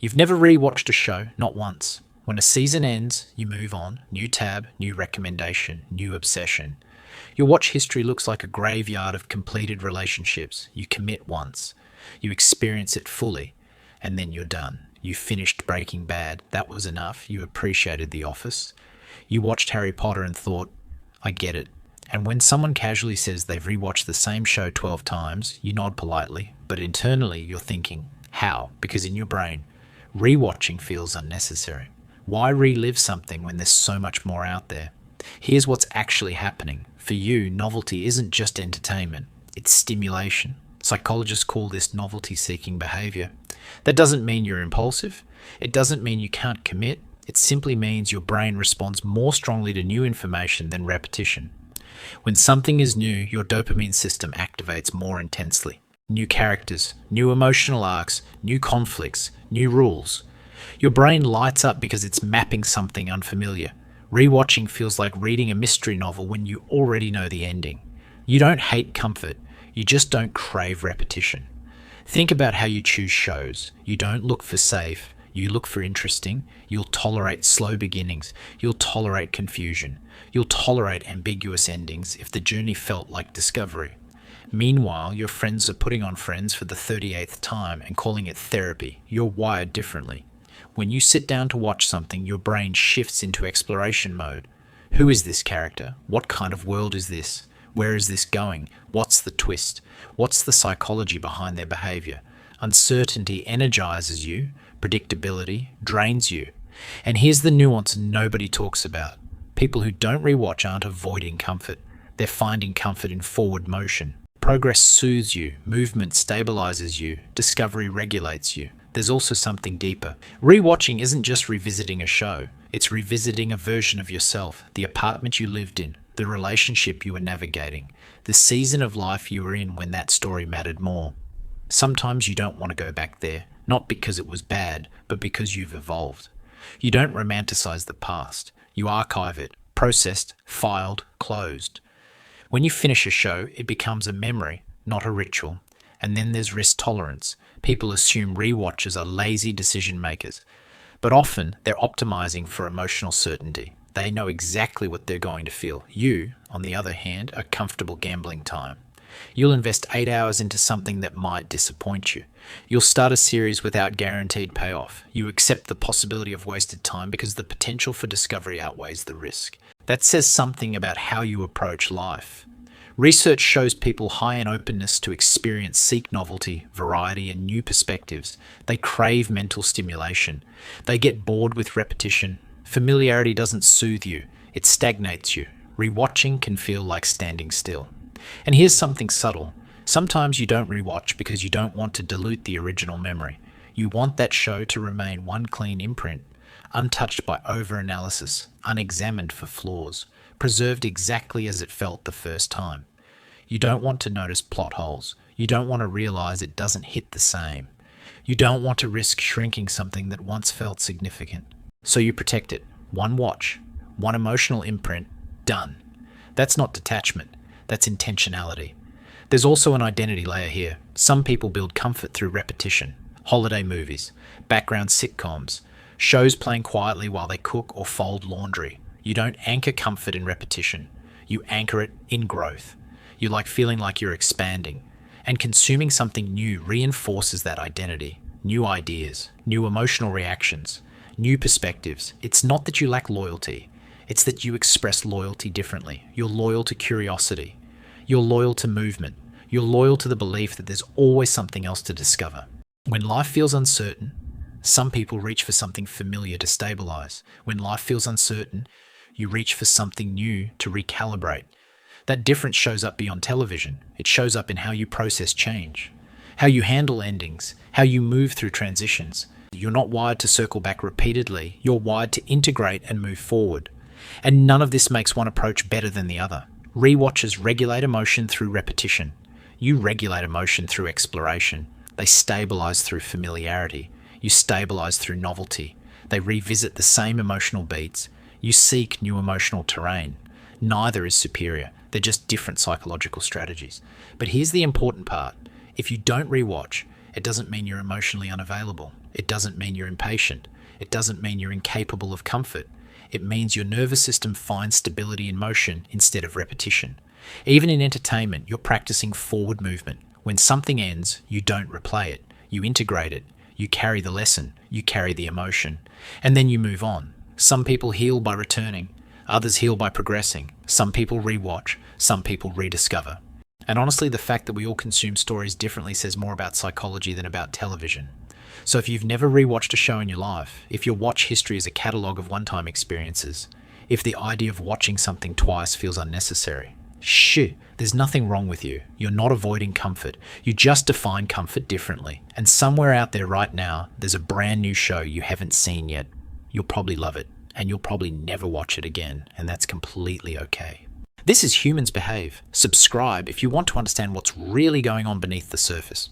You've never rewatched a show, not once. When a season ends, you move on. New tab, new recommendation, new obsession. Your watch history looks like a graveyard of completed relationships. You commit once. You experience it fully, and then you're done. You finished Breaking Bad. That was enough. You appreciated The Office. You watched Harry Potter and thought, I get it. And when someone casually says they've rewatched the same show 12 times, you nod politely, but internally you're thinking, how? Because in your brain, rewatching feels unnecessary. Why relive something when there's so much more out there? Here's what's actually happening. For you, novelty isn't just entertainment, it's stimulation. Psychologists call this novelty-seeking behavior. That doesn't mean you're impulsive. It doesn't mean you can't commit. It simply means your brain responds more strongly to new information than repetition. When something is new, your dopamine system activates more intensely. New characters, new emotional arcs, new conflicts, new rules. Your brain lights up because it's mapping something unfamiliar. Rewatching feels like reading a mystery novel when you already know the ending. You don't hate comfort, you just don't crave repetition. Think about how you choose shows. You don't look for safe, you look for interesting. You'll tolerate slow beginnings, you'll tolerate confusion, you'll tolerate ambiguous endings if the journey felt like discovery. Meanwhile, your friends are putting on Friends for the 38th time and calling it therapy. You're wired differently. When you sit down to watch something, your brain shifts into exploration mode. Who is this character? What kind of world is this? Where is this going? What's the twist? What's the psychology behind their behavior? Uncertainty energizes you, predictability drains you. And here's the nuance nobody talks about. People who don't rewatch aren't avoiding comfort. They're finding comfort in forward motion. Progress soothes you, movement stabilizes you, discovery regulates you. There's also something deeper. Rewatching isn't just revisiting a show. It's revisiting a version of yourself, the apartment you lived in, the relationship you were navigating, the season of life you were in when that story mattered more. Sometimes you don't want to go back there, not because it was bad, but because you've evolved. You don't romanticize the past. You archive it, processed, filed, closed. When you finish a show, it becomes a memory, not a ritual. And then there's risk tolerance. People assume rewatchers are lazy decision makers, but often they're optimizing for emotional certainty. They know exactly what they're going to feel. You, on the other hand, are comfortable gambling time. You'll invest 8 hours into something that might disappoint you. You'll start a series without guaranteed payoff. You accept the possibility of wasted time because the potential for discovery outweighs the risk. That says something about how you approach life. Research shows people high in openness to experience seek novelty, variety, and new perspectives. They crave mental stimulation. They get bored with repetition. Familiarity doesn't soothe you, it stagnates you. Rewatching can feel like standing still. And here's something subtle. Sometimes you don't rewatch because you don't want to dilute the original memory. You want that show to remain one clean imprint, untouched by over-analysis, unexamined for flaws, preserved exactly as it felt the first time. You don't want to notice plot holes. You don't want to realize it doesn't hit the same. You don't want to risk shrinking something that once felt significant. So you protect it. One watch, one emotional imprint, done. That's not detachment. That's intentionality. There's also an identity layer here. Some people build comfort through repetition. Holiday movies, background sitcoms, shows playing quietly while they cook or fold laundry. You don't anchor comfort in repetition. You anchor it in growth. You like feeling like you're expanding. And consuming something new reinforces that identity. New ideas, new emotional reactions, new perspectives. It's not that you lack loyalty. It's that you express loyalty differently. You're loyal to curiosity. You're loyal to movement. You're loyal to the belief that there's always something else to discover. When life feels uncertain, some people reach for something familiar to stabilize. When life feels uncertain, you reach for something new to recalibrate. That difference shows up beyond television. It shows up in how you process change, how you handle endings, how you move through transitions. You're not wired to circle back repeatedly. You're wired to integrate and move forward. And none of this makes one approach better than the other. Rewatchers regulate emotion through repetition. You regulate emotion through exploration. They stabilize through familiarity. You stabilize through novelty. They revisit the same emotional beats. You seek new emotional terrain. Neither is superior. They're just different psychological strategies. But here's the important part. If you don't rewatch, it doesn't mean you're emotionally unavailable. It doesn't mean you're impatient. It doesn't mean you're incapable of comfort. It means your nervous system finds stability in motion instead of repetition. Even in entertainment, you're practicing forward movement. When something ends, you don't replay it. You integrate it. You carry the lesson. You carry the emotion. And then you move on. Some people heal by returning. Others heal by progressing. Some people rewatch. Some people rediscover. And honestly, the fact that we all consume stories differently says more about psychology than about television. So if you've never rewatched a show in your life, if your watch history is a catalogue of one-time experiences, if the idea of watching something twice feels unnecessary, shit, there's nothing wrong with you. You're not avoiding comfort. You just define comfort differently. And somewhere out there right now, there's a brand new show you haven't seen yet. You'll probably love it, and you'll probably never watch it again, and that's completely okay. This is Humans Behave. Subscribe if you want to understand what's really going on beneath the surface.